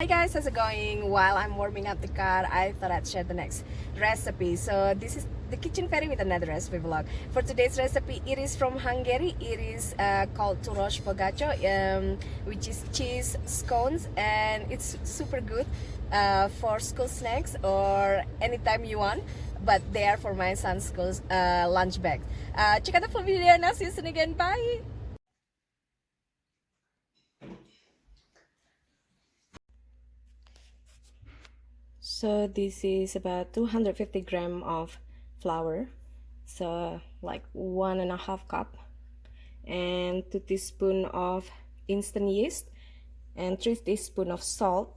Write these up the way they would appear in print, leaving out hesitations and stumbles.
Hi guys, how's it going? While I'm warming up the car, I thought I'd share the next recipe. So this is the kitchen fairy with another recipe vlog. For today's recipe, it is from Hungary. It is called Turos Pogacsa, which is cheese scones, and it's super good for school snacks or anytime you want. But they are for my son's school lunch bag. Check out the full video now. See you soon again. Bye. So this is about 250 gram of flour, so like 1.5 cup, and 2 teaspoon of instant yeast, and 3 teaspoon of salt.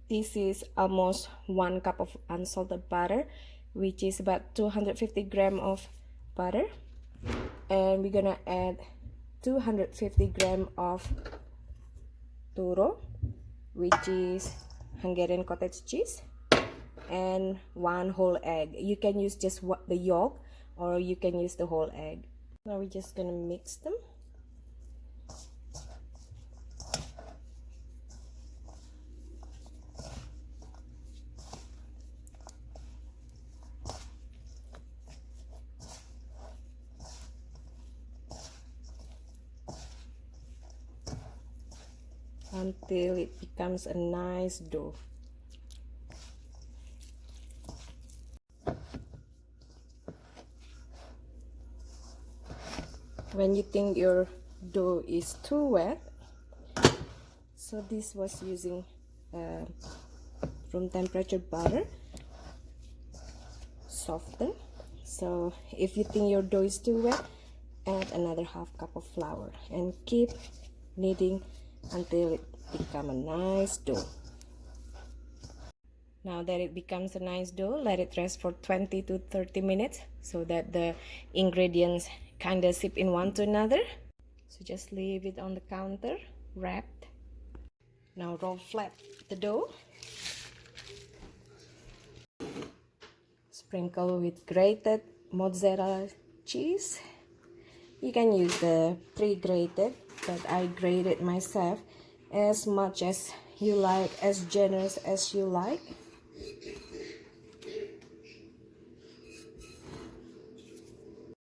This is almost 1 cup of unsalted butter, which is about 250 gram of butter, and we're gonna add 250 gram of turo, which is Hungarian cottage cheese, and 1 whole egg. You can use just the yolk or you can use the whole egg. Now we're just gonna mix them. Until it becomes a nice dough. When you think your dough is too wet, so this was using room temperature butter, soften. So if you think your dough is too wet, add another half cup of flour and keep kneading until it becomes a nice dough. Now that it becomes a nice dough, let it rest for 20 to 30 minutes so that the ingredients kind of sip in one to another. So just leave it on the counter wrapped. Now roll flat the dough. Sprinkle with grated mozzarella cheese. You can use the pre-grated, but I grated myself. As much as you like, as generous as you like.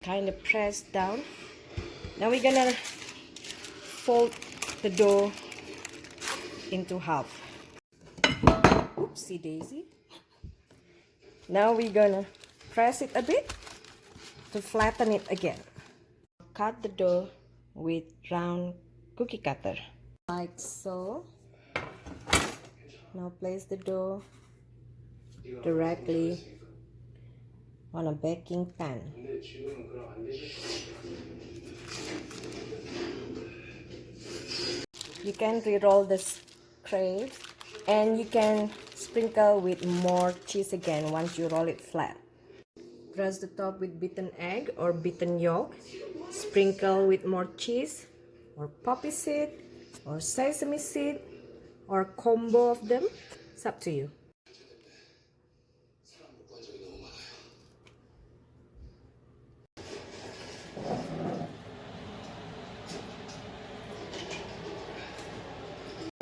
Kind of press down. Now we're gonna fold the dough into half. Oopsie daisy. Now we're gonna press it a bit to flatten it again. Cut the dough with round cookie cutter, like so. Now place the dough directly on a baking pan. You can re-roll the scrape, and you can sprinkle with more cheese again once you roll it flat. Brush the top with beaten egg or beaten yolk. Sprinkle with more cheese or poppy seed or sesame seed or combo of them. It's up to you.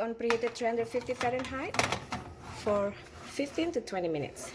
On preheated 350 Fahrenheit for 15 to 20 minutes.